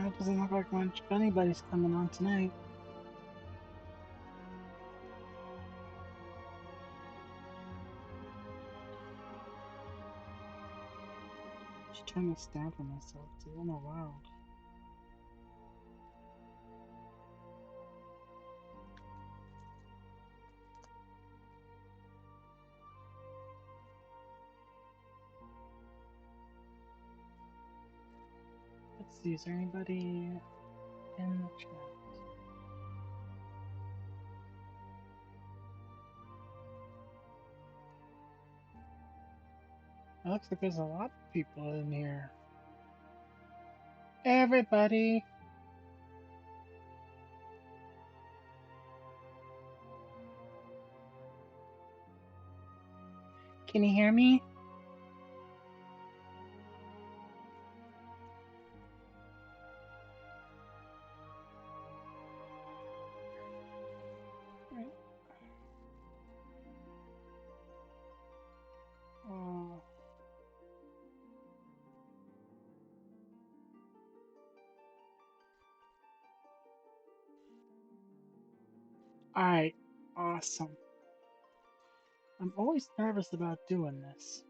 It doesn't look like much of anybody's coming on tonight. Just trying to stand for myself. It's a little wild. Let's see, is there anybody in the chat? It looks like there's a lot of people in here. Everybody! Can you hear me? Oh. Alright, awesome. I'm always nervous about doing this.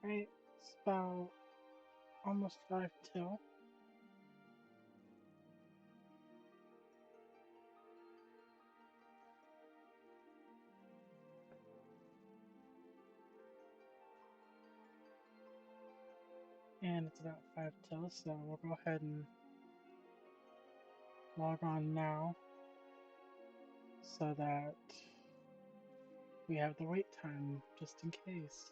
Right, it's about almost 5 till. And it's about 5 till, so we'll go ahead and log on now so that we have the wait time just in case.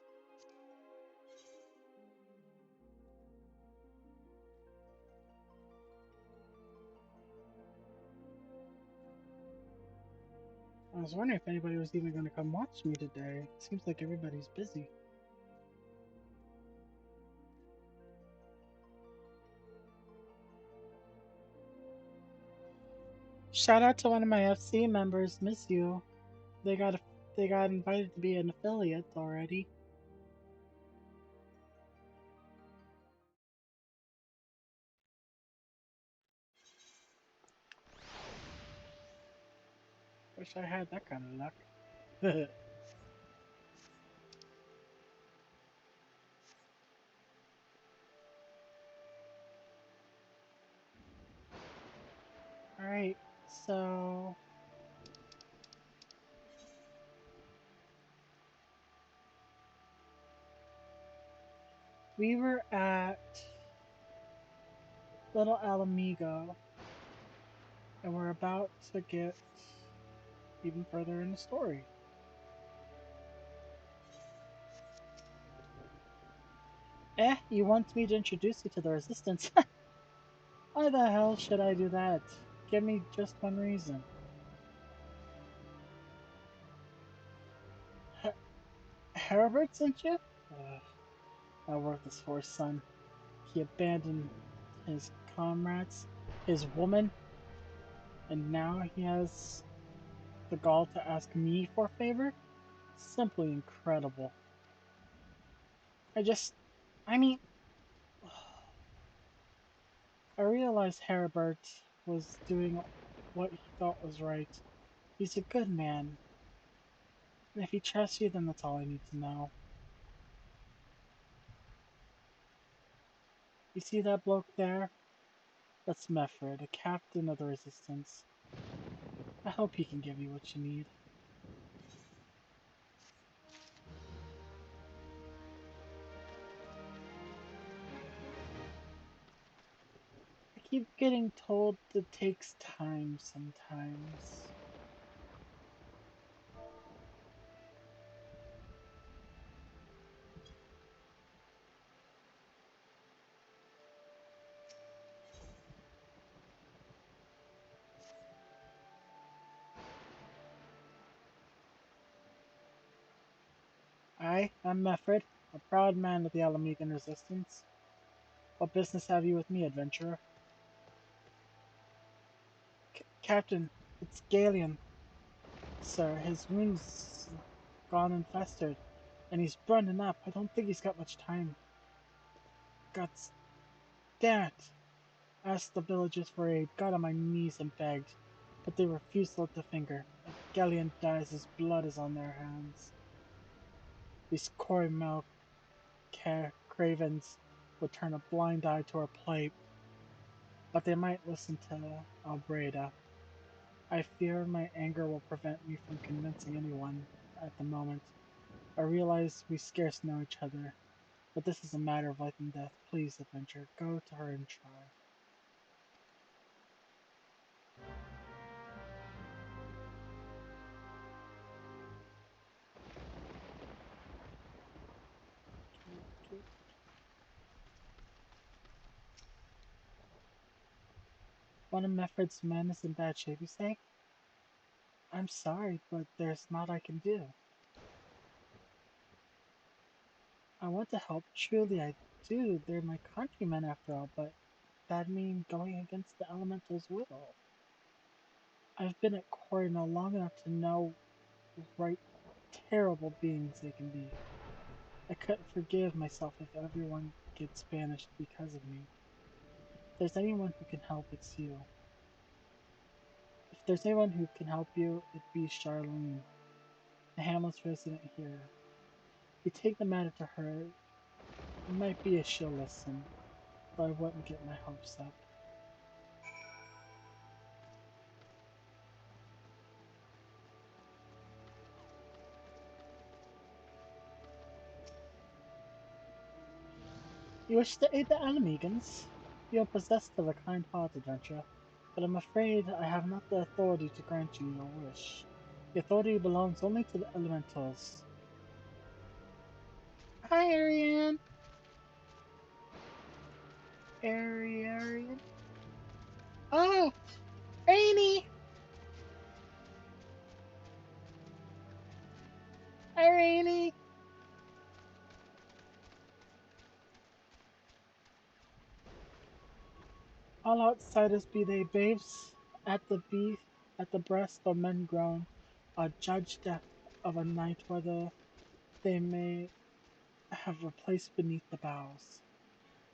I was wondering if anybody was even going to come watch me today. Seems like everybody's busy. Shout out to one of my FC members, miss you. They got invited to be an affiliate already. Wish I had that kind of luck. Alright, so we were at Little Ala Mihgo, and we're about to get even further in the story. You want me to introduce you to the Resistance? Why the hell should I do that? Give me just one reason. Herbert sent you? That worthless horse son. He abandoned his comrades, his woman, and now he has the gall to ask me for a favor? Simply incredible. I mean, I realized Herbert was doing what he thought was right. He's a good man. And if he trusts you, then that's all I need to know. You see that bloke there? That's Mefford, a captain of the Resistance. I hope he can give you what you need. I keep getting told it takes time sometimes. I'm Mefford, a proud man of the Ala Mihgo Resistance. What business have you with me, adventurer? Captain, it's Galen, sir. His wound's gone and festered, and he's burning up. I don't think he's got much time. Guts. Damn it! I asked the villagers for aid, got on my knees and begged, but they refused to lift a finger. If Galen dies, his blood is on their hands. These Corymel cravens would turn a blind eye to our plight, but they might listen to Albreda. I fear my anger will prevent me from convincing anyone at the moment. I realize we scarce know each other, but this is a matter of life and death. Please, adventure, go to her and try. One of Mefford's men is in bad shape, you say? I'm sorry, but there's naught I can do. I want to help, truly I do. They're my countrymen after all, but that means going against the elemental's will. I've been at Cornell long enough to know right terrible beings they can be. I couldn't forgive myself if everyone gets banished because of me. If there's anyone who can help, it's you. If there's anyone who can help you, it'd be Charlene, the Hamlet's resident here. If you take the matter to her, it might be a she'll listen, but I wouldn't get my hopes up. You wish to aid the Ala Mihgans? You are possessed of a kind heart, adventurer, but I'm afraid I have not the authority to grant you your wish. The authority belongs only to the elementals. Hi, Ariane! Ariane? Oh! Rainy! Hi, Rainy! All outsiders be they babes, at the breast or men grown, are judged of a night whether they may have a place beneath the boughs.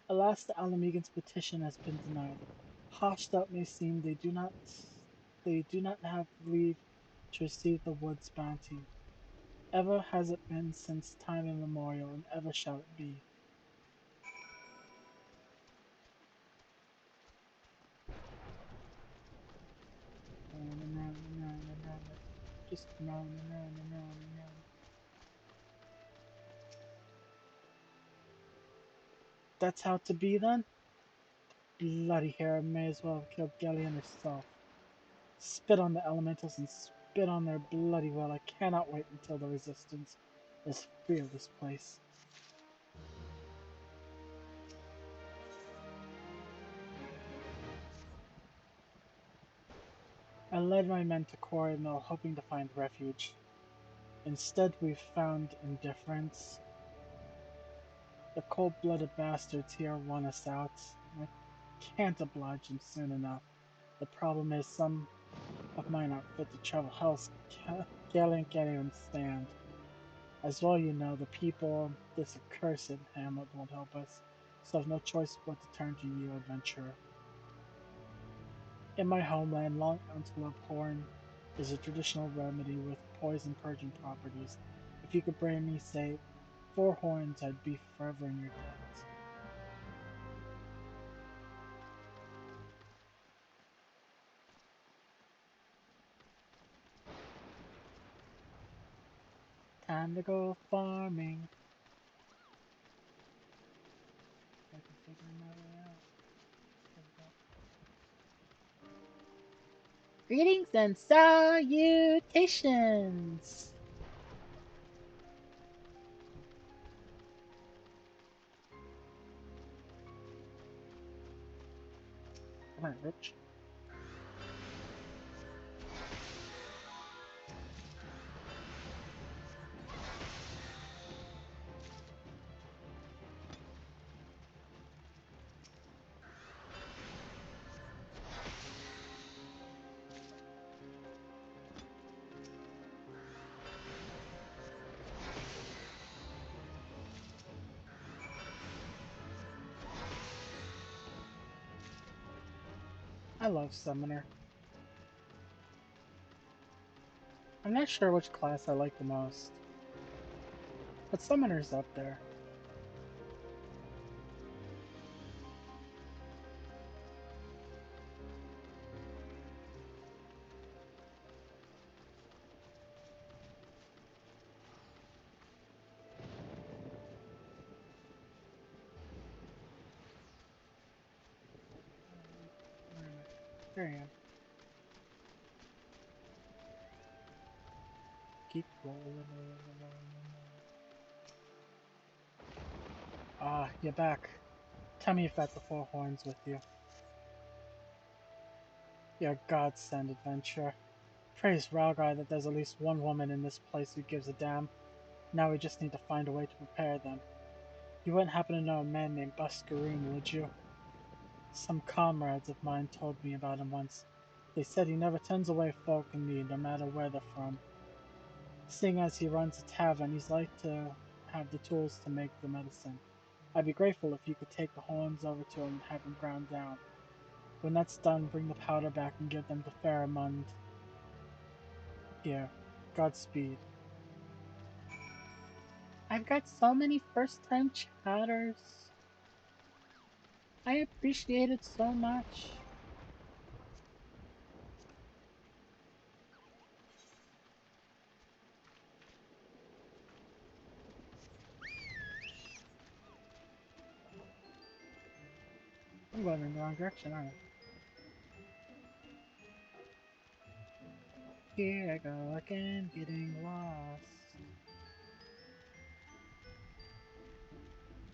Alas, the Ala Mihgan's petition has been denied. Harsh though it may seem, they do not have leave to receive the wood's bounty. Ever has it been since time immemorial, and ever shall it be. Just no. That's how to be then? Bloody hell, I may as well have killed Galleon herself. Spit on the elementals and spit on their bloody will. I cannot wait until the resistance is free of this place. I led my men to Quarry Mill hoping to find refuge. Instead we've found indifference. The cold-blooded bastards here want us out. I can't oblige them soon enough. The problem is some of mine aren't fit to travel hell's Galleon can't even stand. As well you know, the people of this accursed hamlet won't help us, so I've no choice but to turn to you, adventurer. In my homeland, long antelope horn is a traditional remedy with poison purging properties. If you could bring me, say, 4 horns, I'd be forever in your debt. Time to go farming. I can figure my way out. Greetings and salutations! Come on, Rich. love Summoner. I'm not sure which class I like the most, but Summoner's up there. Where am I? There I am. Keep rolling, rolling, rolling, rolling. Ah, you're back. Tell me you've got the four horns with you. You're a godsend adventure. Praise Ralgai that there's at least one woman in this place who gives a damn. Now we just need to find a way to prepare them. You wouldn't happen to know a man named Buscaroon, would you? Some comrades of mine told me about him once. They said he never turns away folk in need, no matter where they're from. Seeing as he runs a tavern, he's like to have the tools to make the medicine. I'd be grateful if you could take the horns over to him and have them ground down. When that's done, bring the powder back and give them to Pharamond. Here, Godspeed. I've got so many first-time chatters. I appreciate it so much. I'm going in the wrong direction, aren't I? Here I go again, getting lost.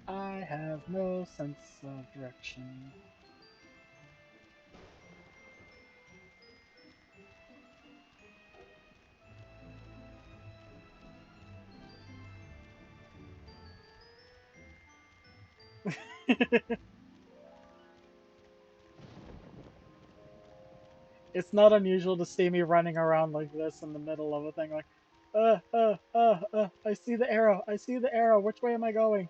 I have no sense of direction. It's not unusual to see me running around like this in the middle of a thing, like, I see the arrow, I see the arrow, which way am I going?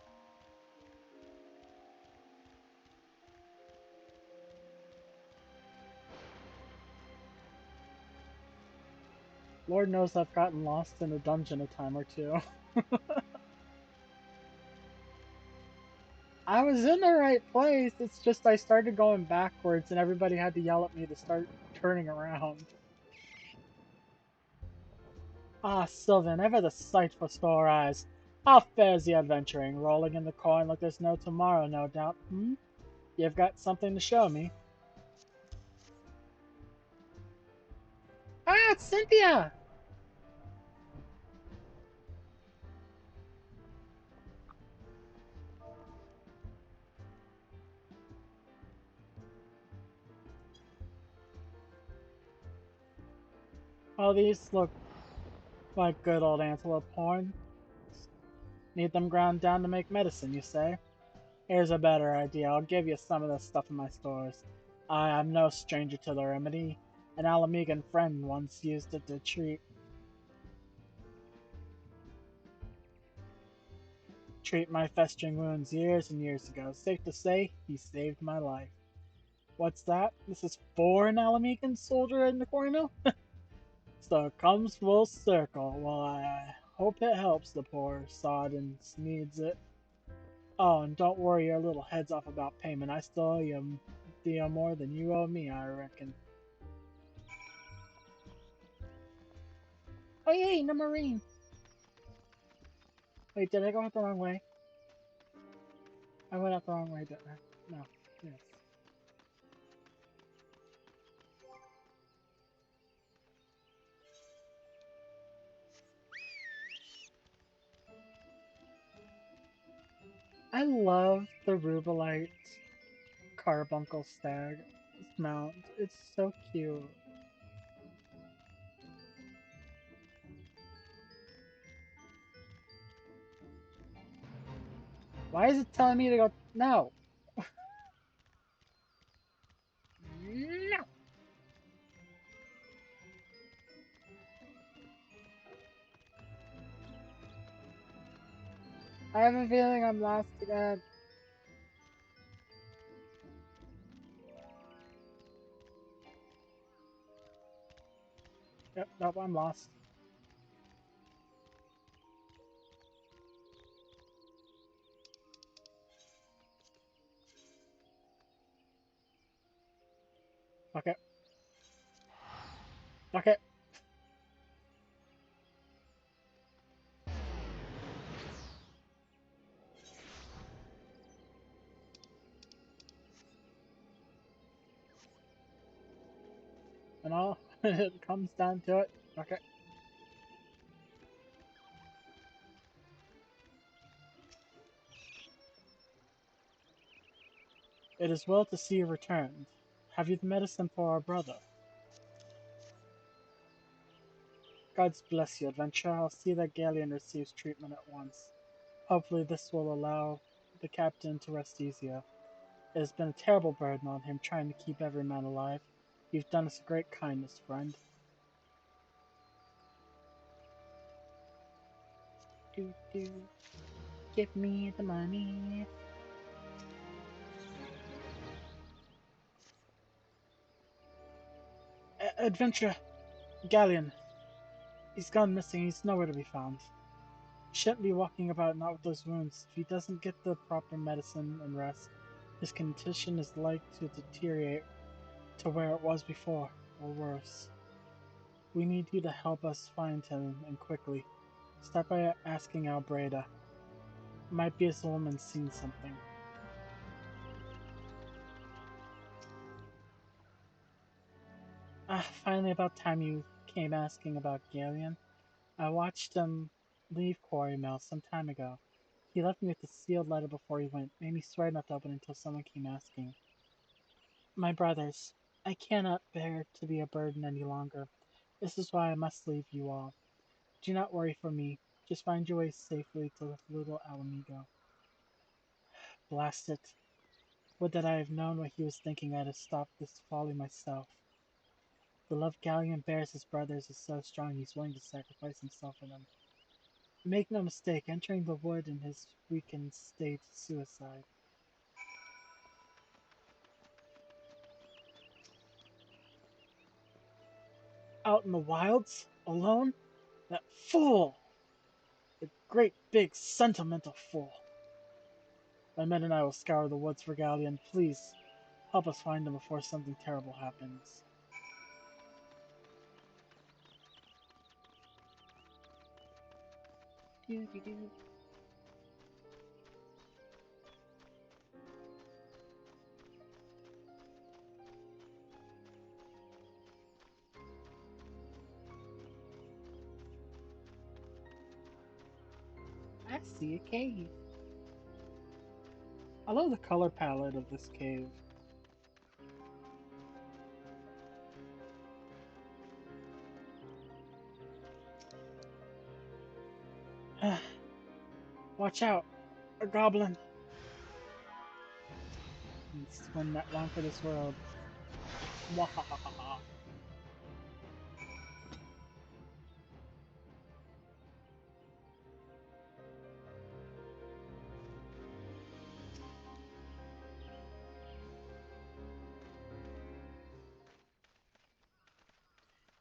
Lord knows I've gotten lost in a dungeon a time or two. I was in the right place, it's just I started going backwards and everybody had to yell at me to start turning around. Ah, Sylvan, ever the sight for sore eyes. How fares the adventuring? Rolling in the coin like there's no tomorrow, no doubt. Hmm? You've got something to show me. Ah, it's Cynthia! Oh, these look like good old antelope horn. Need them ground down to make medicine, you say? Here's a better idea. I'll give you some of this stuff in my stores. I am no stranger to the remedy. An Ala Mihgo friend once used it to treat my festering wounds years and years ago. Safe to say, he saved my life. What's that? This is for an Ala Mihgo soldier in the corner? So it comes full circle. Well, I hope it helps the poor sod and needs it. Oh, and don't worry your little heads off about payment. I still owe you deal more than you owe me, I reckon. Oh yay, no marine! Wait, did I go out the wrong way? I went out the wrong way, didn't I? No. Yes. I love the Rubelite carbuncle stag mount. It's so cute. Why is it telling me to go? No! No! I have a feeling I'm lost again. Yep, nope, I'm lost. Okay. Okay. And all it comes down to it. Okay. It is well to see you returned. Have you the medicine for our brother? God's bless you, adventurer. I'll see that Galleon receives treatment at once. Hopefully this will allow the captain to rest easier. It has been a terrible burden on him trying to keep every man alive. You've done us a great kindness, friend. Do do. Give me the money. Adventure, Galleon. He's gone missing. He's nowhere to be found. He shouldn't be walking about not with those wounds. If he doesn't get the proper medicine and rest, his condition is like to deteriorate to where it was before, or worse. We need you to help us find him, and quickly. Start by asking Albreda. Might be his woman seen something. Ah, finally about time you came asking about Galeon. I watched him leave Quarry Mill some time ago. He left me with a sealed letter before he went, made me swear not to open it until someone came asking. My brothers, I cannot bear to be a burden any longer. This is why I must leave you all. Do not worry for me. Just find your way safely to Little Ala Mihgo. Blast it. Would that I had known what he was thinking, I'd have stopped this folly myself. The love Galleon bears his brothers is so strong he's willing to sacrifice himself for them. Make no mistake, entering the wood in his weakened state is suicide. Out in the wilds? Alone? That fool! The great big sentimental fool! My men and I will scour the woods for Galleon. Please, help us find him before something terrible happens. Doo-doo-doo. I see a cave. I love the color palette of this cave. Watch out! A goblin! It's one not long for this world. Mwahahaha.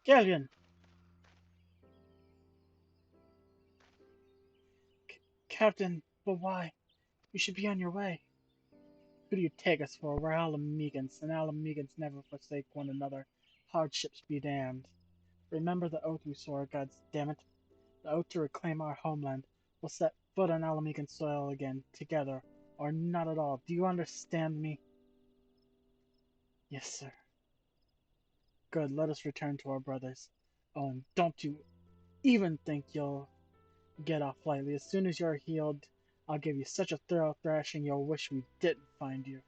Galleon! Captain, but why? You should be on your way. Who do you take us for? We're Alamegans, and Alamegans never forsake one another. Hardships be damned. Remember the oath we swore, gods damn it. The oath to reclaim our homeland. We'll set foot on Alamegan soil again, together, or not at all. Do you understand me? Yes, sir. Good, let us return to our brothers. Oh, and don't you even think you'll get off lightly. As soon as you're healed, I'll give you such a thorough thrashing you'll wish we didn't find you.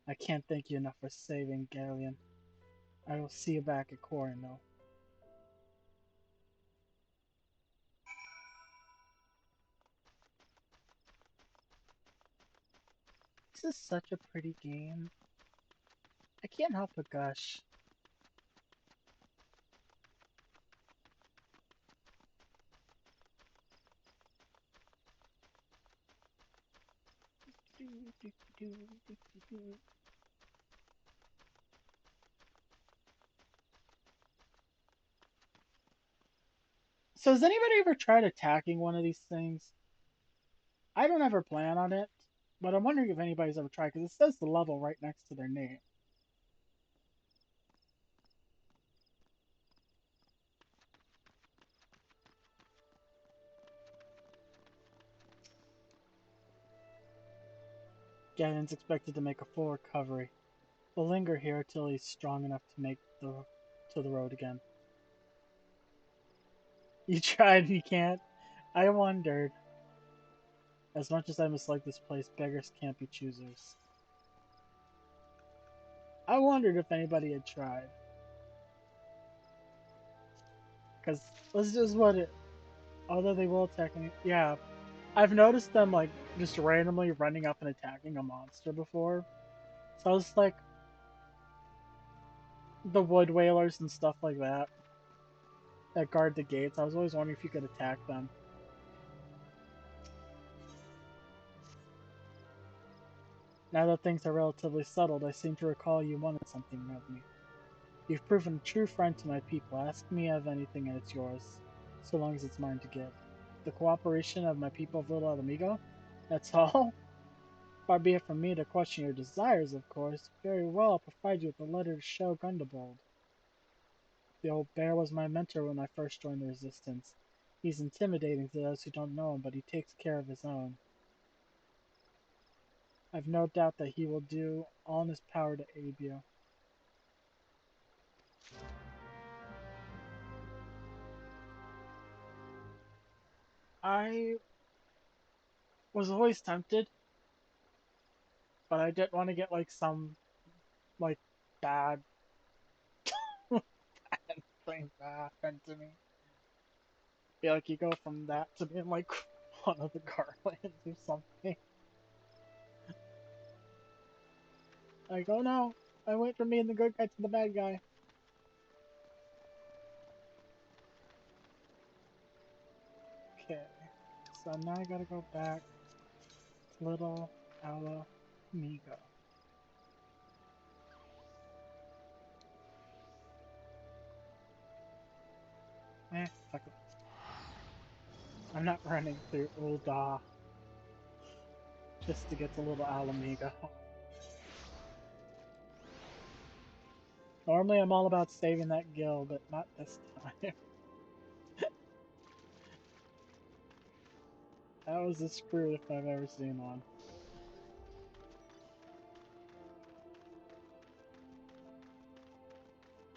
I can't thank you enough for saving Galleon. I will see you back at Corino. This is such a pretty game. I can't help but gush. So has anybody ever tried attacking one of these things? I don't ever plan on it, but I'm wondering if anybody's ever tried, because it says the level right next to their name. Ganon's expected to make a full recovery. We'll linger here till he's strong enough to make to the road again. You tried and you can't? I wondered. As much as I mislike this place, beggars can't be choosers. I wondered if anybody had tried. Because this is what it... Although they will attack me... Yeah. I've noticed them, like, just randomly running up and attacking a monster before. So I was like... The wood whalers and stuff like that. That guard the gates. I was always wondering if you could attack them. Now that things are relatively settled, I seem to recall you wanted something of me. You've proven a true friend to my people. Ask me of anything and it's yours, so long as it's mine to give. The cooperation of my people of Little Ala Mihgo? That's all? Far be it from me to question your desires, of course. Very well, I'll provide you with a letter to show Gundabald. The old bear was my mentor when I first joined the Resistance. He's intimidating to those who don't know him, but he takes care of his own. I've no doubt that he will do all in his power to aid you. I was always tempted, but I didn't want to get like some like bad thing that happened to me. Feel like you go from that to being like one of the Garlands or something. Like, oh no, I went from being the good guy to the bad guy. Okay, so now I gotta go back to Little Ala Mihgo. Fuck it. I'm not running through Ul'dah just to get to Little Ala Mihgo. Normally I'm all about saving that gil, but not this time. That was a screw if I've ever seen one.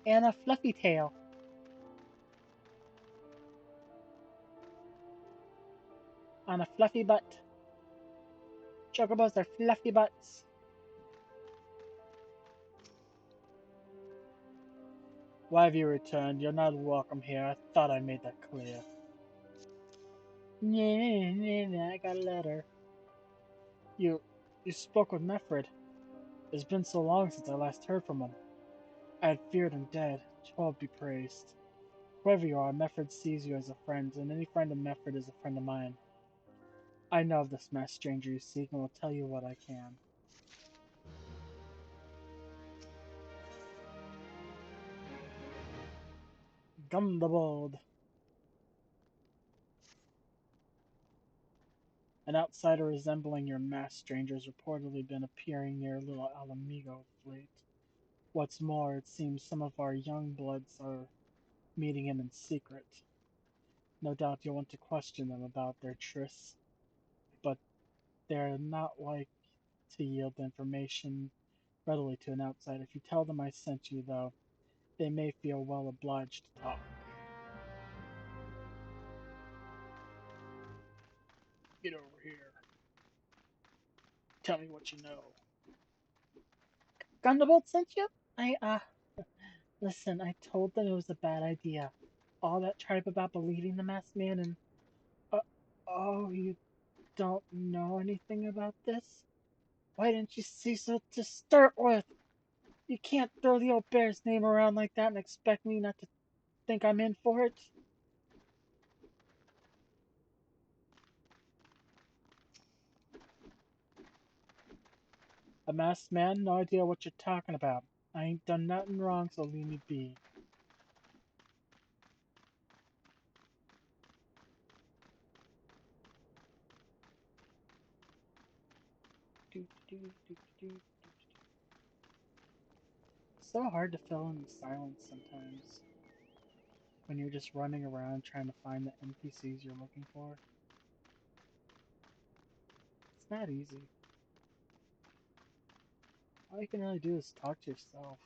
And a fluffy tail. On a fluffy butt. Chocobos are fluffy butts. Why have you returned? You're not welcome here. I thought I made that clear. I got a letter. You spoke with Meffred. It's been so long since I last heard from him. I had feared him dead. Jehovah be praised. Whoever you are, Meffred sees you as a friend, and any friend of Meffred is a friend of mine. I know of this masked stranger you seek, and will tell you what I can. Gundabald. An outsider resembling your masked stranger has reportedly been appearing near Little Ala Mihgo of late. What's more, it seems some of our young bloods are meeting him in secret. No doubt you'll want to question them about their trysts, but they're not like to yield the information readily to an outsider. If you tell them I sent you, though, they may feel well obliged to talk. Get over here. Tell me what you know. Gundabald sent you? Listen, I told them it was a bad idea. All that tripe about believing the masked man and... Uh, oh, you don't know anything about this? Why didn't you say so to start with? You can't throw the old bear's name around like that and expect me not to think I'm in for it. A masked man? No idea what you're talking about. I ain't done nothing wrong, so leave me be. So hard to fill in the silence sometimes when you're just running around trying to find the NPCs you're looking for. It's not easy. All you can really do is talk to yourself.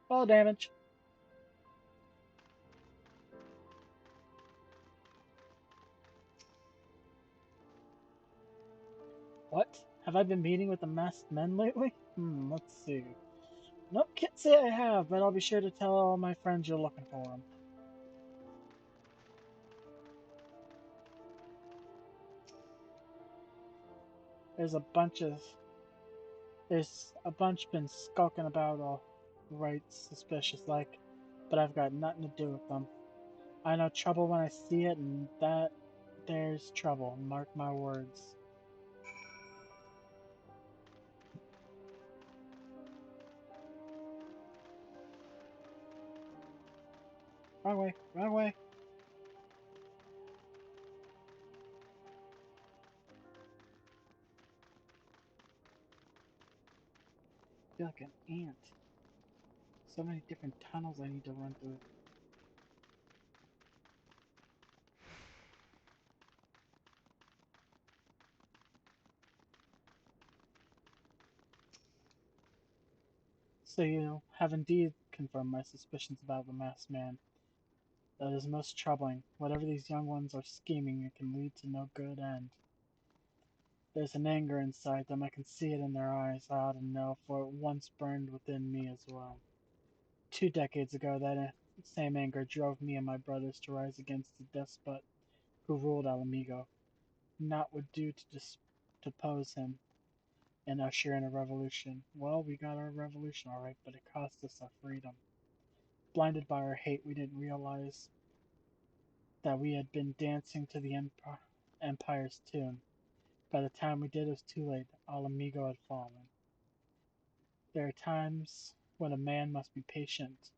Fall damage. What? Have I been meeting with the masked men lately? Let's see. Nope, can't say I have, but I'll be sure to tell all my friends you're looking for them. There's a bunch of... There's a bunch been skulking about all right suspicious like, but I've got nothing to do with them. I know trouble when I see it, and that there's trouble, mark my words. Wrong way, wrong way. I feel like an ant. So many different tunnels I need to run through. So you have indeed confirmed my suspicions about the masked man. That is most troubling. Whatever these young ones are scheming, it can lead to no good end. There's an anger inside them. I can see it in their eyes. I ought to know, for it once burned within me as well. 2 decades ago, that same anger drove me and my brothers to rise against the despot who ruled Ala Mihgo. Naught would do to depose him and usher in a revolution. Well, we got our revolution all right, but it cost us our freedom. Blinded by our hate, we didn't realize that we had been dancing to the Empire's tune. By the time we did, it was too late. Ala Mihgo had fallen. There are times when a man must be patient.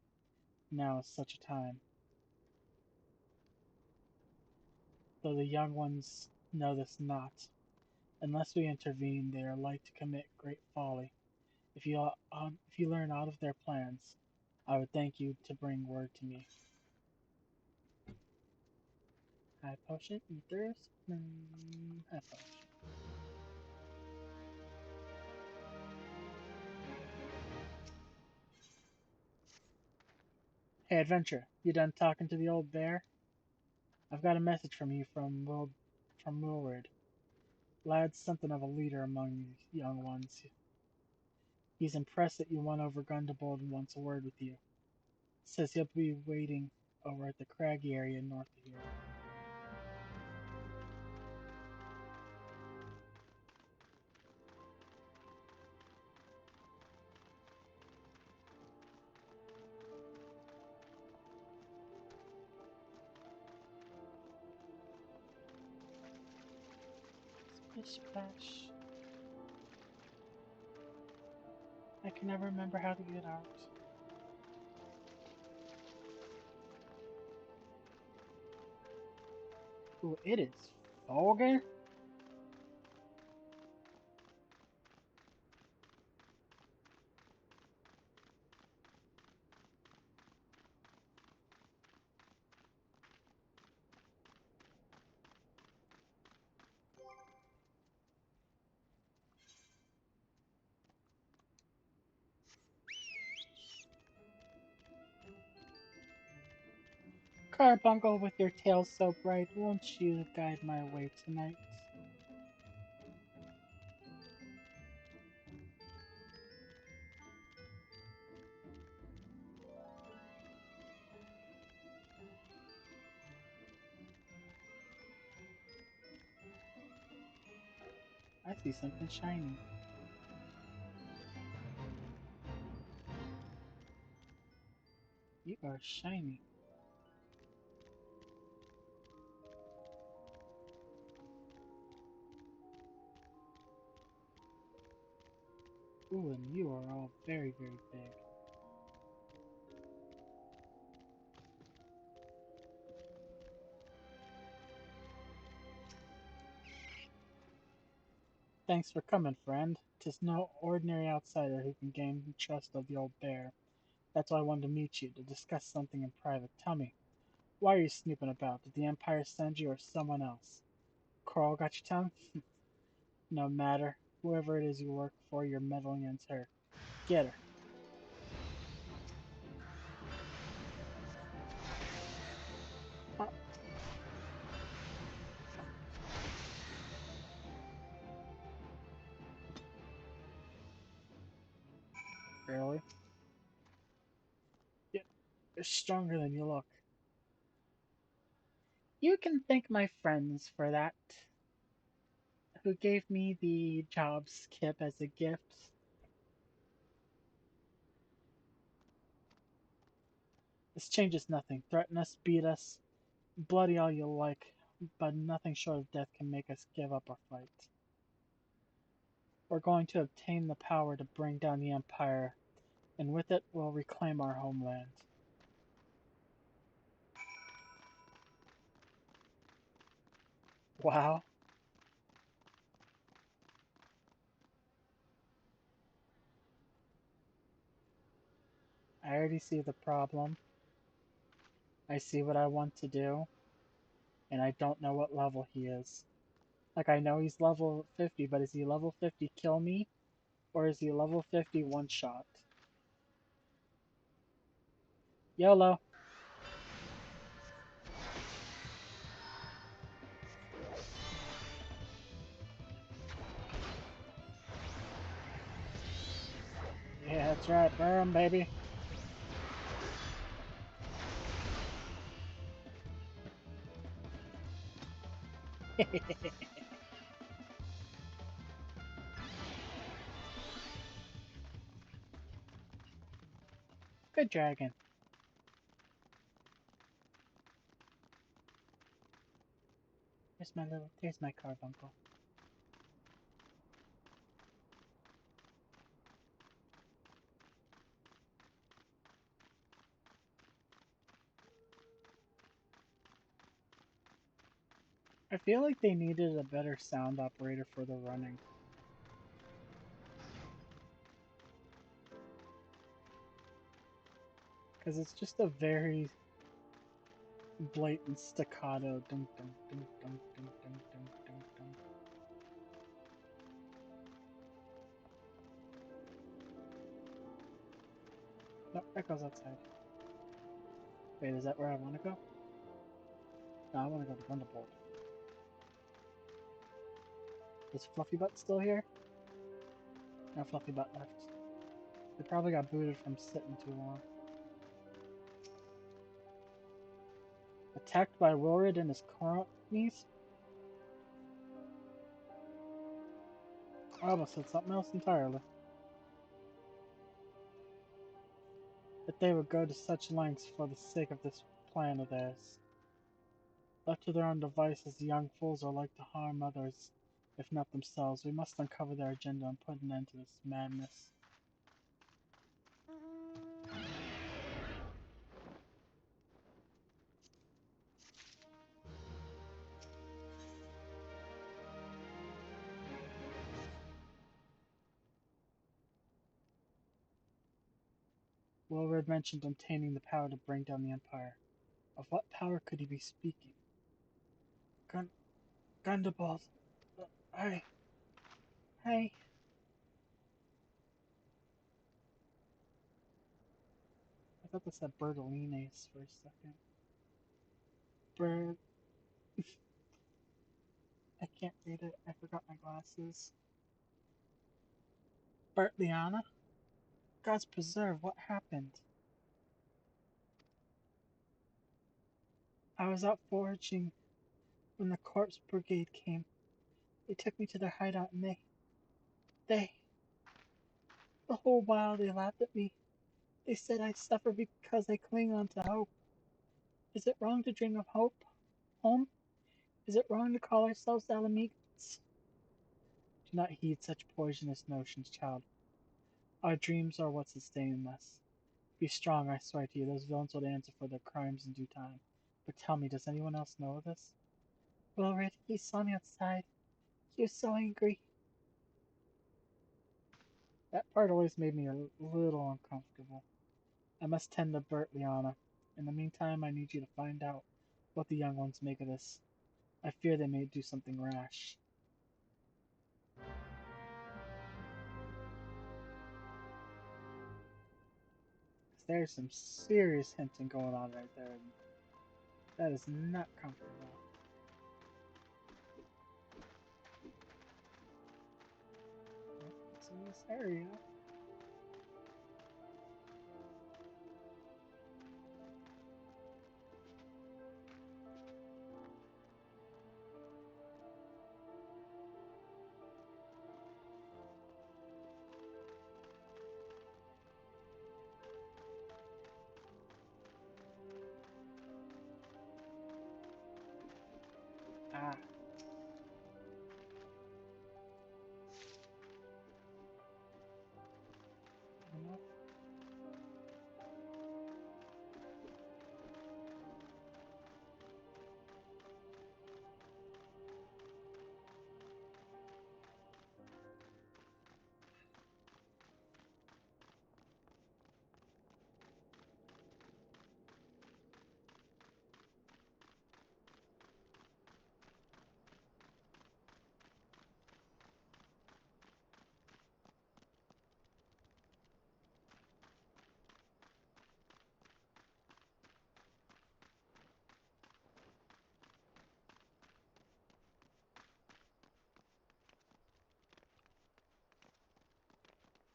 Now is such a time. Though the young ones know this not. Unless we intervene, they are like to commit great folly. If you learn out of their plans, I would thank you to bring word to me. High potion, ethers, high potion. Hey, adventure, you done talking to the old bear? I've got a message from you from Wilred. Lad's something of a leader among these young ones. He's impressed that you won over Gundebold and wants a word with you. Says he'll be waiting over at the craggy area north of here. Splish splash. I can never remember how to get out. Ooh, it is foggy. Carbuncle with your tail so bright, won't you guide my way tonight? I see something shiny. You are shiny. Ooh, and you are all very, very big. Thanks for coming, friend. 'Tis no ordinary outsider who can gain the trust of the old bear. That's why I wanted to meet you, to discuss something in private. Tell me, why are you snooping about? Did the Empire send you or someone else? Coral got your tongue? No matter. Whoever it is you work for, you're meddling against her. Get her. Uh, really? Yeah, you're stronger than you look. You can thank my friends for that, who gave me the job skip as a gift. This changes nothing. Threaten us, beat us, bloody all you like, but nothing short of death can make us give up our fight. We're going to obtain the power to bring down the Empire, and with it, we'll reclaim our homeland. Wow, I already see the problem. I see what I want to do, and I don't know what level he is. Like, I know he's level 50, but is he level 50 kill me? Or is he level 50 one shot? YOLO! Yeah, that's right, burn, baby. Good dragon. Here's my carbuncle. I feel like they needed a better sound operator for the running. Because it's just a very blatant staccato. Dun, dun, dun, dun, dun, dun, dun, dun, dun. Nope, that goes outside. Wait, is that where I want to go? No, I want to go to Thunderbolt. Is Fluffy Butt still here? No, Fluffy Butt left. They probably got booted from sitting too long. Attacked by Wilrid and his cronies? I almost said something else entirely. That they would go to such lengths for the sake of this plan of theirs. Left to their own devices, the young fools are like to harm others, if not themselves. We must uncover their agenda and put an end to this madness. Wilred mentioned obtaining the power to bring down the Empire. Of what power could he be speaking? Gun Gundabald. I Hey. I thought this said Bertolines for a second. Bird I can't read it. I forgot my glasses. Bertliana? God's preserve, what happened? I was out foraging when the corpse brigade came. They took me to their hideout and they, the whole while they laughed at me. They said I suffer because I cling on to hope. Is it wrong to dream of hope? Home? Is it wrong to call ourselves Alamigos? Do not heed such poisonous notions, child. Our dreams are what sustain us. Be strong, I swear to you. Those villains will answer for their crimes in due time. But tell me, does anyone else know of this? Wilred, he saw me outside. He was so angry. That part always made me a little uncomfortable. I must tend to Bertliana. In the meantime, I need you to find out what the young ones make of this. I fear they may do something rash. 'Cause there's some serious hinting going on right there, and that is not comfortable. Oh, it's in this area. Ah, enough.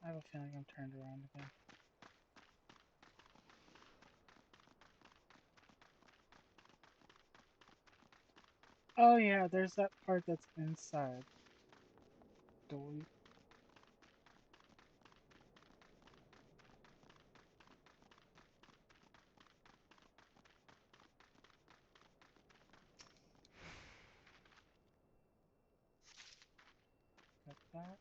I have a feeling I'm turned around again. Oh yeah, there's that part that's inside. Delete. Got that.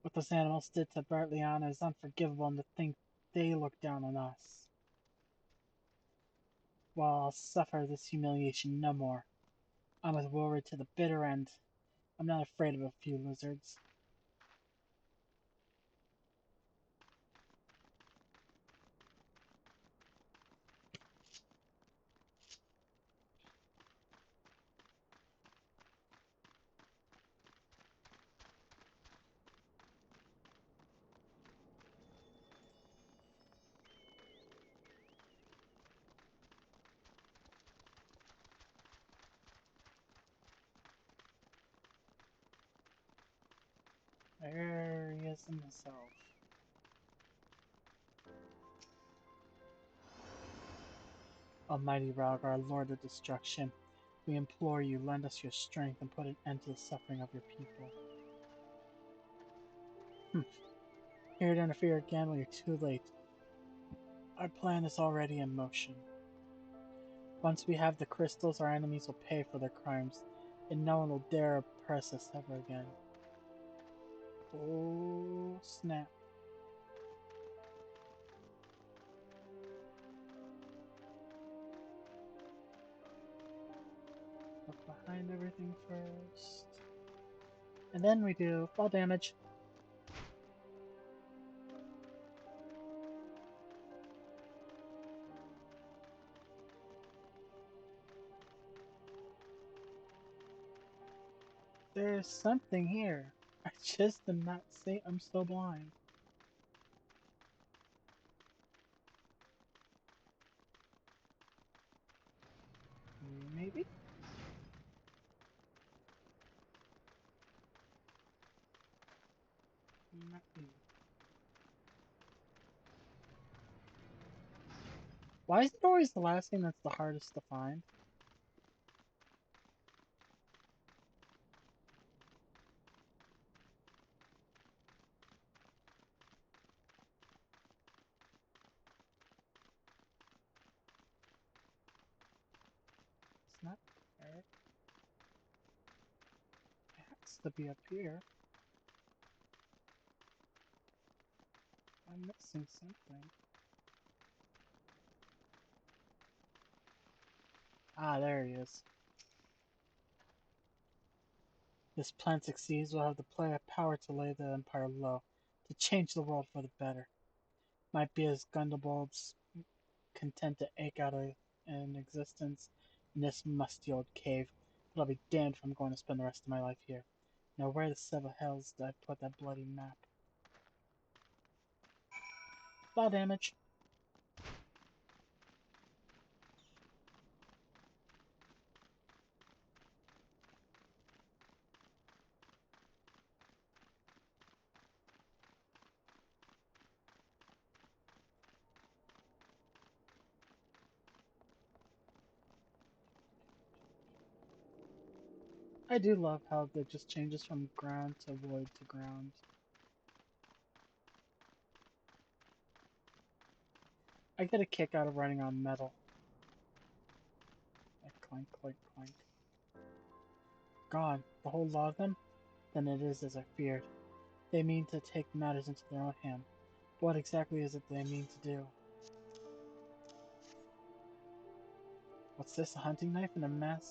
What those animals did to Bertliana is unforgivable, and to think they look down on us. Well, I'll suffer this humiliation no more. I'm with Warwick to the bitter end. I'm not afraid of a few lizards. There he is himself. Almighty Ralgar, Lord of Destruction, we implore you, lend us your strength and put an end to the suffering of your people. Here to interfere again when you're too late. Our plan is already in motion. Once we have the crystals, our enemies will pay for their crimes, and no one will dare oppress us ever again. Oh, snap. Look behind everything first. And then we do fall damage. There's something here. I just am not saying I'm so blind. Maybe? Not you. Why is it always the last thing that's the hardest to find? It's not there. It has to be up here. I'm missing something. Ah, there he is. This plan succeeds, we'll have the power to lay the Empire low, to change the world for the better. Might be as Gundabald's content to ache out an existence in this musty old cave, but I'll be damned if I'm going to spend the rest of my life here. Now where the seven hells did I put that bloody map? Ball damage. I do love how it just changes from ground to void to ground. I get a kick out of running on metal. Like clank, clank, clank. Gone. The whole lot of them? Then it is as I feared. They mean to take matters into their own hand. What exactly is it they mean to do? What's this? A hunting knife and a map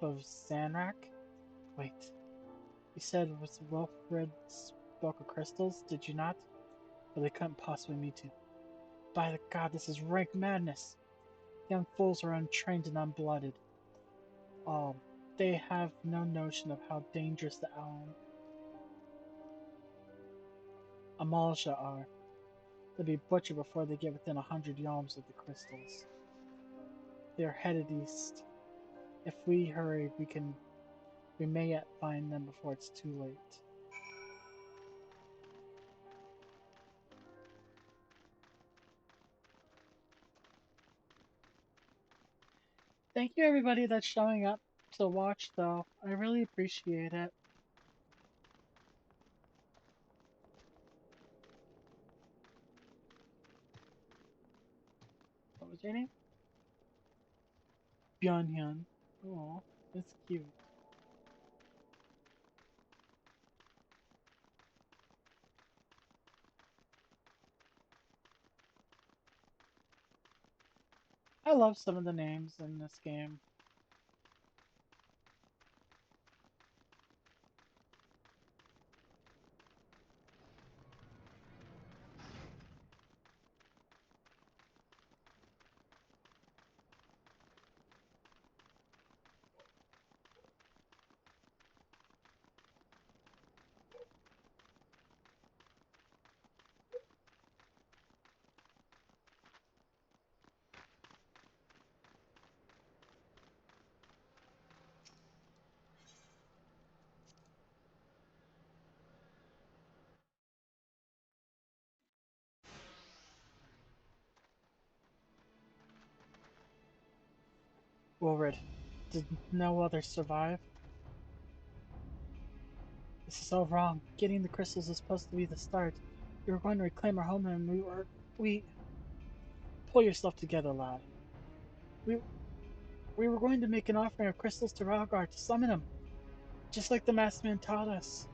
of Zanrak? Wait. You said it was Wilfred's book of crystals, did you not? But they couldn't possibly mean to. By the god, this is rank madness! Young fools are untrained and unblooded. Oh, they have no notion of how dangerous the Amalja are. They'll be butchered before they get within 100 yalms of the crystals. They are headed east. If we hurry, we may yet find them before it's too late. Thank you everybody that's showing up to watch though. I really appreciate it. What was your name? Byunhyun. Oh, that's cute. I love some of the names in this game. Wilred, did no others survive? This is all wrong. Getting the crystals is supposed to be the start. We were going to reclaim our home and we... Pull yourself together, lad. We, we were going to make an offering of crystals to Ralgar to summon him, just like the masked man taught us.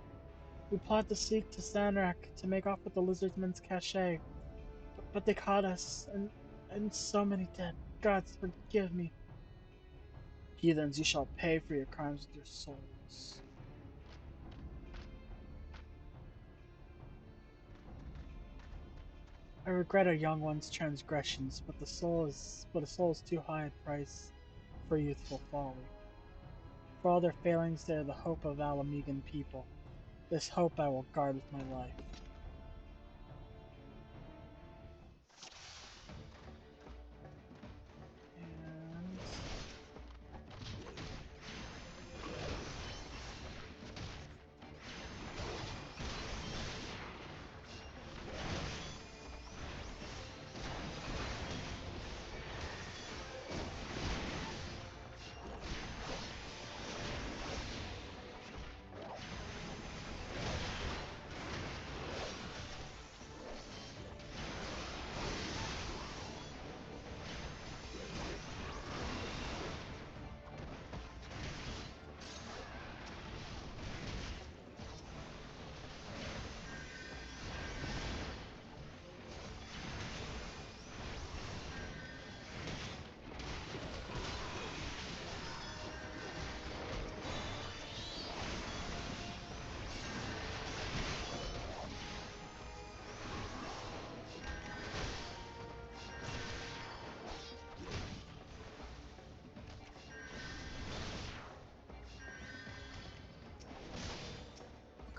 We plotted to seek to Sanrak to make off with the lizardman's cachet, but they caught us, and so many dead. Gods, forgive me. Heathens, you shall pay for your crimes with your souls. I regret our young one's transgressions, but a soul is too high a price for youthful folly. For all their failings, they are the hope of Ala Mihgan people. This hope I will guard with my life. And...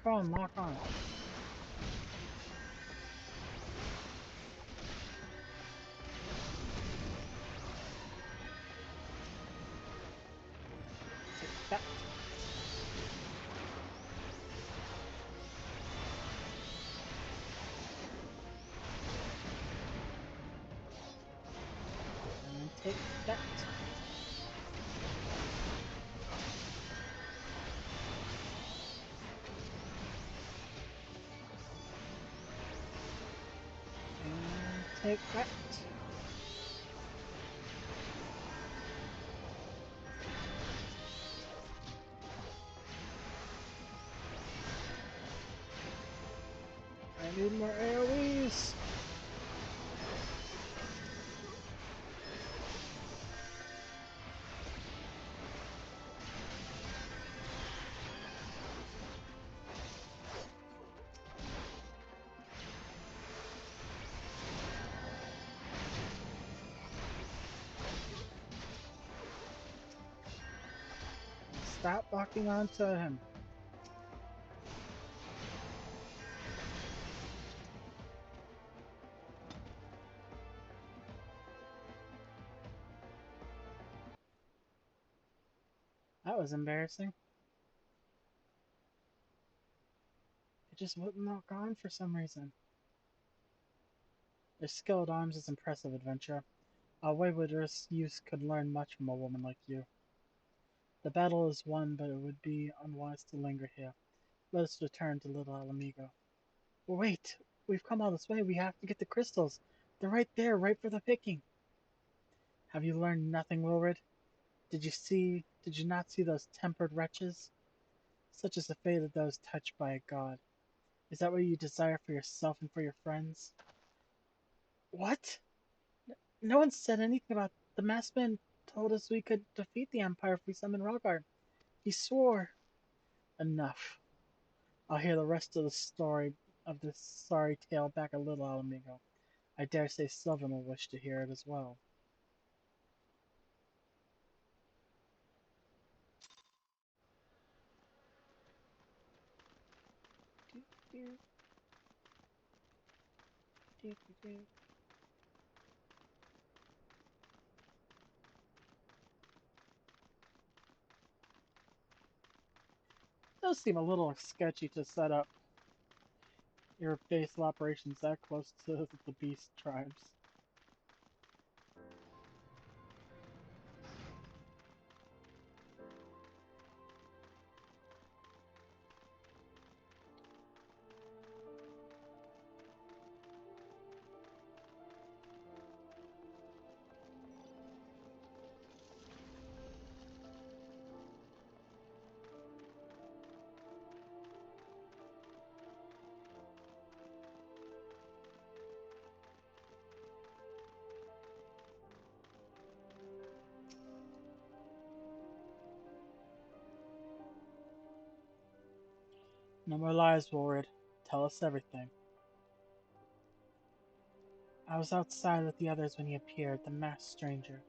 Come on, lock on. Take that. And take that. And take that. I need more AoEs. Stop locking onto him. That was embarrassing. It just wouldn't lock on for some reason. Your skill at arms is impressive, adventurer. A wayward's youth could learn much from a woman like you. The battle is won, but it would be unwise to linger here. Let us return to Little Ala Mihgo. Wait! We've come all this way. We have to get the crystals. They're right there, right for the picking. Have you learned nothing, Wilred? Did you not see those tempered wretches? Such is the fate of those touched by a god. Is that what you desire for yourself and for your friends? What? No one said anything about the masked man told us we could defeat the Empire if we summoned Rogar. He swore. Enough. I'll hear the rest of the story of this sorry tale back at Little Ala Mihgo. I dare say Sylvan will wish to hear it as well. Does seem a little sketchy to set up your base of operations that close to the beast tribes. No more lies, Wilred. Tell us everything. I was outside with the others when he appeared, the masked stranger.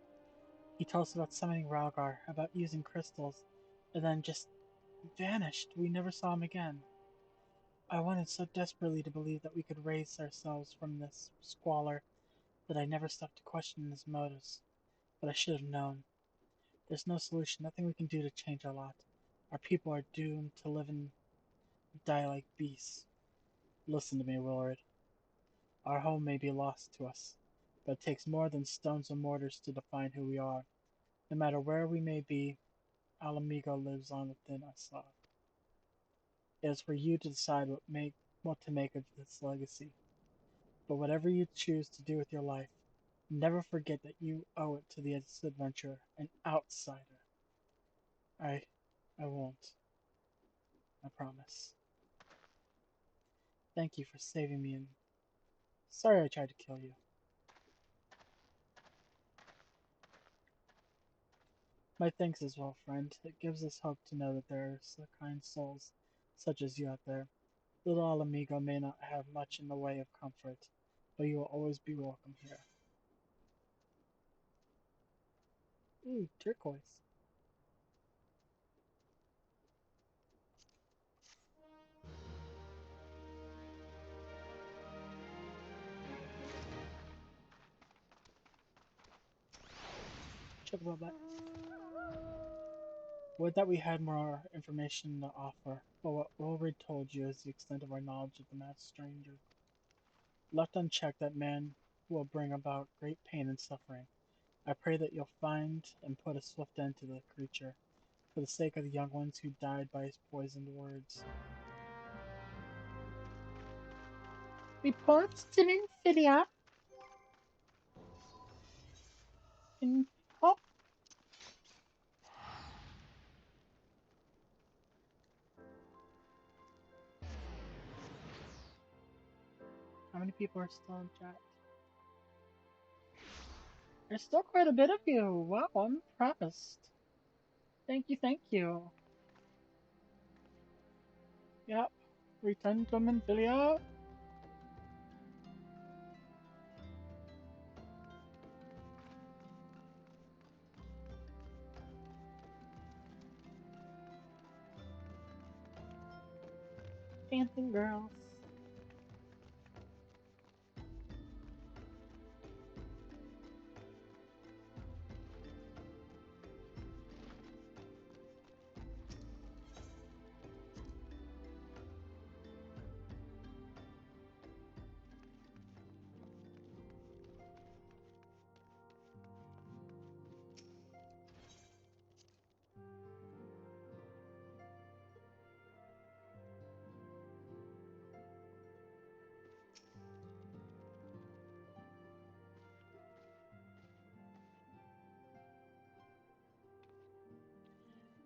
He told us about summoning Ralgar, about using crystals, and then just vanished. We never saw him again. I wanted so desperately to believe that we could raise ourselves from this squalor that I never stopped to question his motives. But I should have known. There's no solution, nothing we can do to change our lot. Our people are doomed to live and die like beasts. Listen to me, Willard. Our home may be lost to us, but it takes more than stones and mortars to define who we are. No matter where we may be, Ala Mihgo lives on within us all. It is for you to decide what to make of this legacy. But whatever you choose to do with your life, never forget that you owe it to this adventurer, an outsider. I I won't. I promise. Thank you for saving me, and sorry I tried to kill you. My thanks as well, friend. It gives us hope to know that there are so kind souls such as you out there. Little Ala Mihgo may not have much in the way of comfort, but you will always be welcome here. Ooh, turquoise. Chocobo butt. Would that we had more information to offer, but what Ulrid told you is the extent of our knowledge of the masked stranger. Left unchecked, that man will bring about great pain and suffering. I pray that you'll find and put a swift end to the creature, for the sake of the young ones who died by his poisoned words. Reports to Nymphilia. Oh. How many people are still in chat? There's still quite a bit of you. Wow, I'm impressed. Thank you, thank you. Yep. Return to Nymphilia. Dancing girls.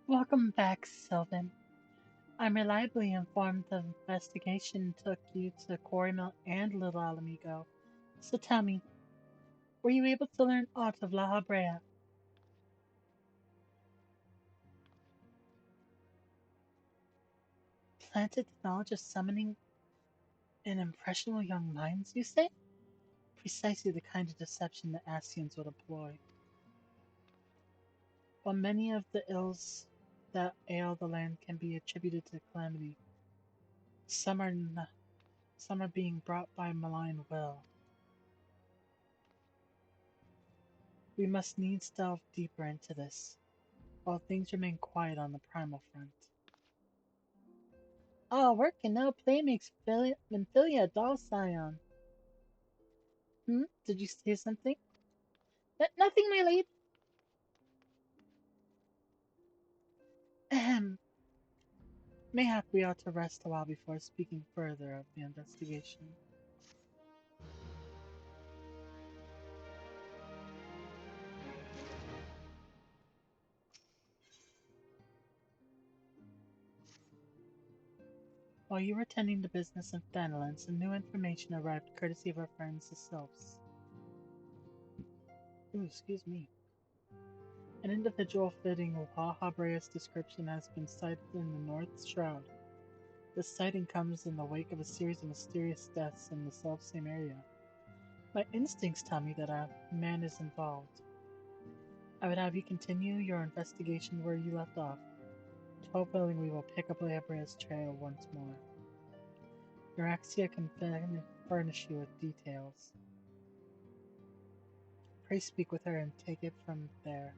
Welcome back, Sylvan. I'm reliably informed the investigation took you to Quarry Mill and Little Ala Mihgo. So tell me, were you able to learn aught of La Habrea? Planted the knowledge of summoning in impressionable young minds, you say? Precisely the kind of deception the Ascians would employ. While many of the ills that ail the land can be attributed to calamity, some are being brought by malign will. We must needs delve deeper into this, while things remain quiet on the primal front. All work and no play makes Nymphilia a dull scion. Did you say something? Nothing, my lady. Ahem. Mayhap we ought to rest a while before speaking further of the investigation. While you were tending to business in Thanalan, some new information arrived courtesy of our friends the Sylphs. Ooh, excuse me. An individual fitting La Habrea's description has been sighted in the North Shroud. This sighting comes in the wake of a series of mysterious deaths in the self-same area. My instincts tell me that a man is involved. I would have you continue your investigation where you left off. To hopefully we will pick up La Habrea's trail once more. Euraxia can furnish you with details. Pray speak with her and take it from there.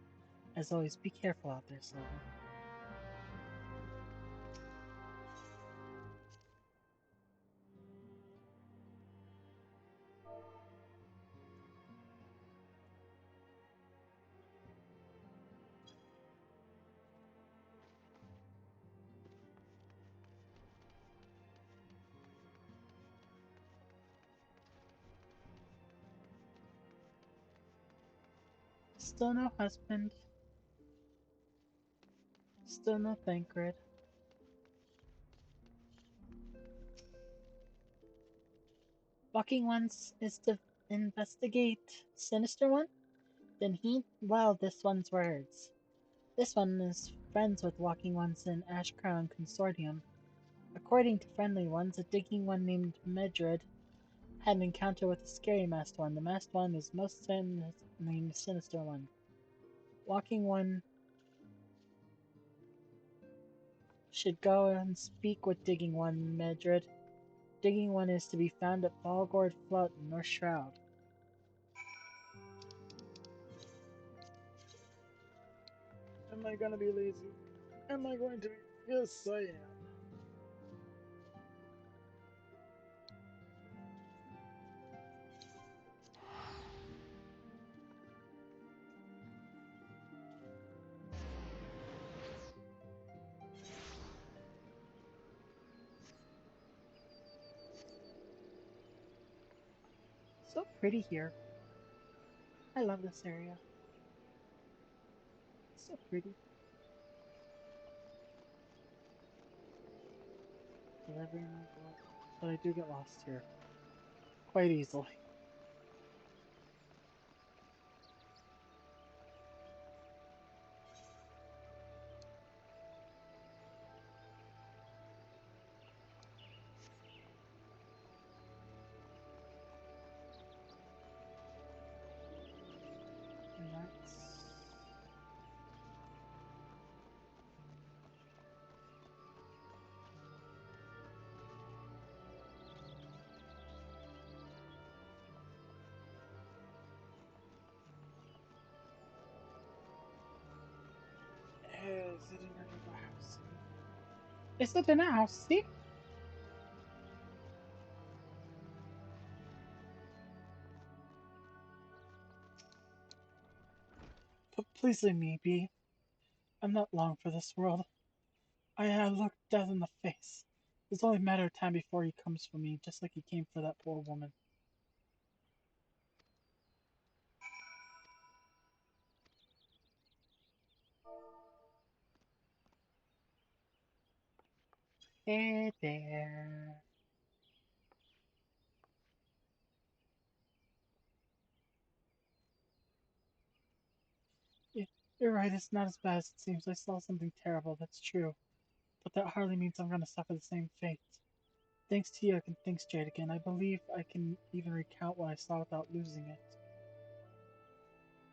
As always, be careful out there, Sylvan. Still no husband. Still no Thancred. Walking Ones is to investigate Sinister One? Then heed well this one's words. This one is friends with Walking Ones in Ashcrown Consortium. According to Friendly Ones, a digging one named Medred had an encounter with a scary masked one. The masked one is most certainly named Sinister One. Walking One should go and speak with Digging One, Medred. Digging One is to be found at Balgord Float in North Shroud. Am I gonna be lazy? Am I going to be? Yes, I am. So pretty here. I love this area. It's so pretty. Delivering my blood. But I do get lost here. Quite easily. And that's... Is it another house? Is it in a house? See? Please leave me be. I'm not long for this world. I have looked death in the face. It's only a matter of time before he comes for me, just like he came for that poor woman. Hey there. Yeah, you're right, it's not as bad as it seems. I saw something terrible, that's true. But that hardly means I'm gonna suffer the same fate. Thanks to you, I can think straight again. I believe I can even recount what I saw without losing it.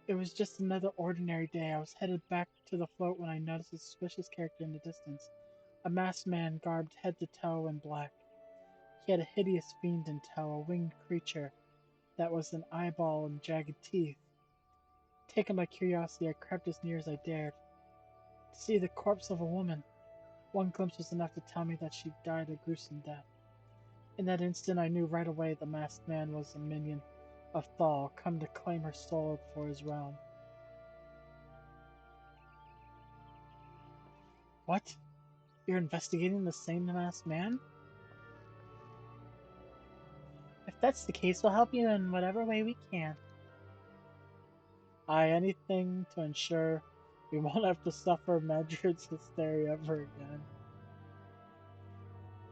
It was just another ordinary day. I was headed back to the float when I noticed a suspicious character in the distance. A masked man garbed head to toe in black. He had a hideous fiend in tow, a winged creature that was an eyeball and jagged teeth. Taken by curiosity, I crept as near as I dared. To see the corpse of a woman. One glimpse was enough to tell me that she died a gruesome death. In that instant, I knew right away the masked man was a minion of Thal, come to claim her soul for his realm. What? You're investigating the same masked man? If that's the case, we'll help you in whatever way we can. Aye, anything to ensure we won't have to suffer Madrid's hysteria ever again.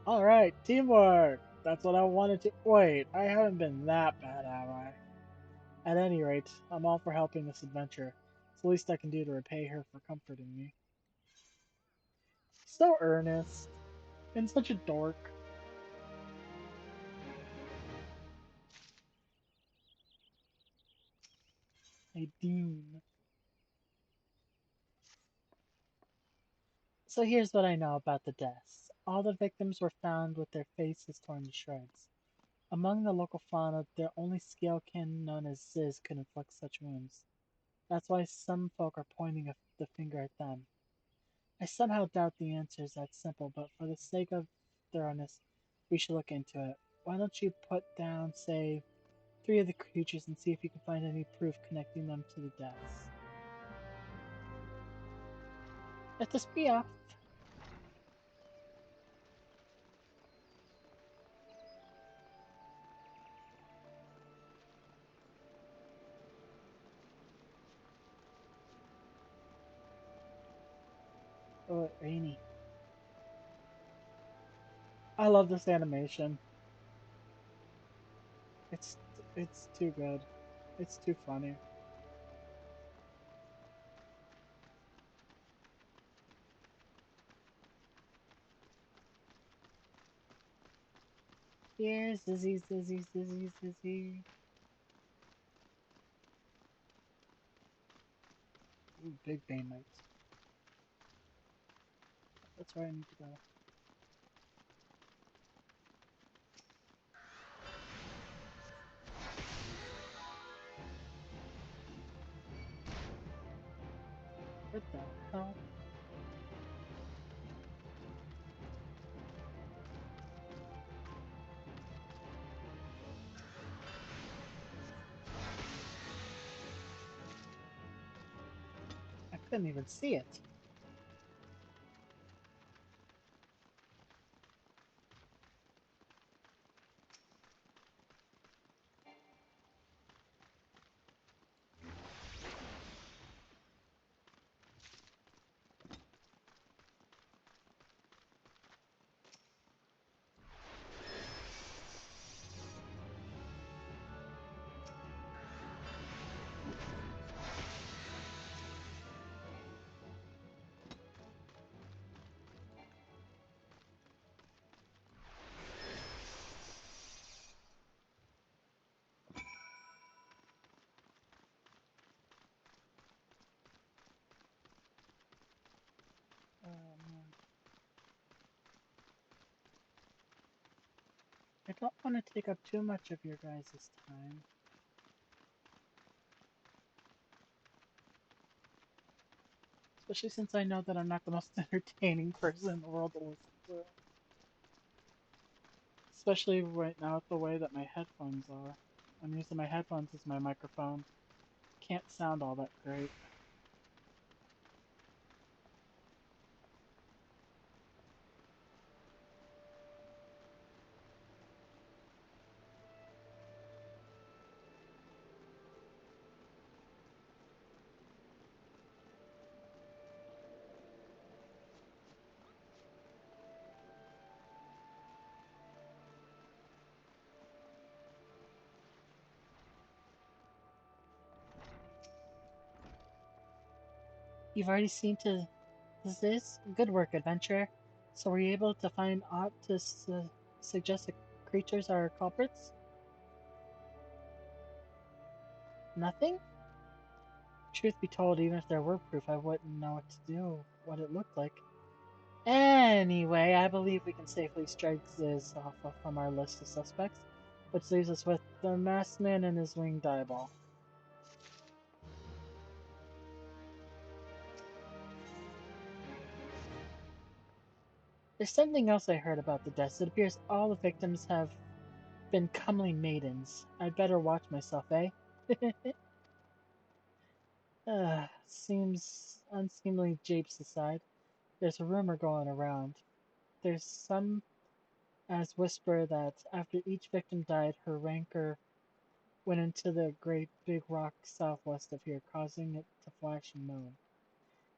Alright, teamwork! That's what I wanted to. Wait, I haven't been that bad, have I? At any rate, I'm all for helping this adventure. It's the least I can do to repay her for comforting me. So earnest. And such a dork. A dean. So here's what I know about the deaths. All the victims were found with their faces torn to shreds. Among the local fauna, the only scale kin known as Ziz could inflict such wounds. That's why some folk are pointing the finger at them. I somehow doubt the answer is that simple, but for the sake of thoroughness, we should look into it. Why don't you put down, say, 3 of the creatures and see if you can find any proof connecting them to the deaths. Let us be off. Oh, rainy. I love this animation. It's it's too good. It's too funny. Here, Zizzy, Zizzy, Zizzy, Zizzy. Ooh, big bane knights. That's where I need to go. What the hell? couldn't even see it. Man. I don't want to take up too much of your guys' time. Especially since I know that I'm not the most entertaining person in the world to listen to. Especially right now with the way that my headphones are. I'm using my headphones as my microphone. Can't sound all that great. You've already seen to this? Good work, adventurer. So were you able to find aught to suggest the creatures are culprits? Nothing? Truth be told, even if there were proof, I wouldn't know what to do, what it looked like. Anyway, I believe we can safely strike this off from our list of suspects, which leaves us with the masked man and his winged eyeball. There's something else I heard about the deaths. It appears all the victims have been comely maidens. I'd better watch myself, eh? Seems unseemly japes aside. There's a rumor going around. There's some as whisper that after each victim died, her rancor went into the great big rock southwest of here, causing it to flash and moan.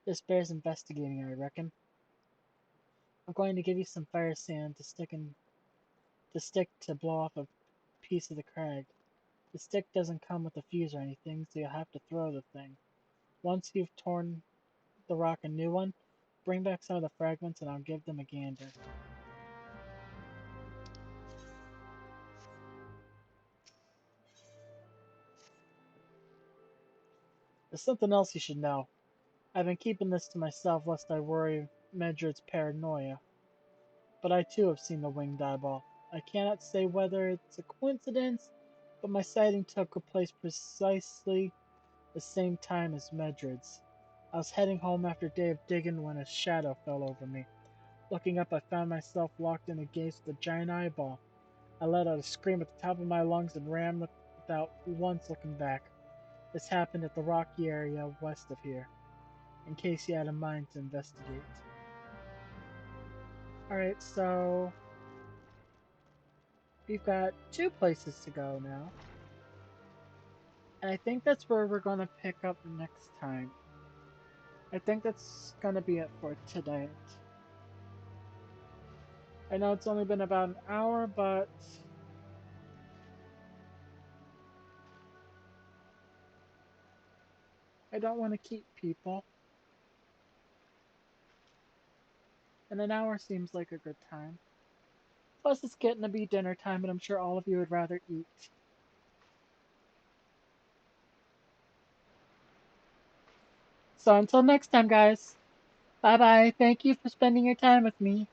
This bears investigating, I reckon. I'm going to give you some fire sand to stick to blow off a piece of the crag. The stick doesn't come with a fuse or anything, so you'll have to throw the thing. Once you've torn the rock a new one, bring back some of the fragments and I'll give them a gander. There's something else you should know. I've been keeping this to myself lest I worry Medred's paranoia. But I too have seen the winged eyeball. I cannot say whether it's a coincidence, but my sighting took place precisely the same time as Medred's. I was heading home after a day of digging when a shadow fell over me. Looking up, I found myself locked in a gaze with a giant eyeball. I let out a scream at the top of my lungs and ran without once looking back. This happened at the rocky area west of here, in case you had a mind to investigate. Alright, so we've got 2 places to go now. And I think that's where we're going to pick up next time. I think that's going to be it for today. I know it's only been about an hour, but I don't want to keep people. And an hour seems like a good time. Plus, it's getting to be dinner time, and I'm sure all of you would rather eat. So until next time, guys. Bye bye. Thank you for spending your time with me.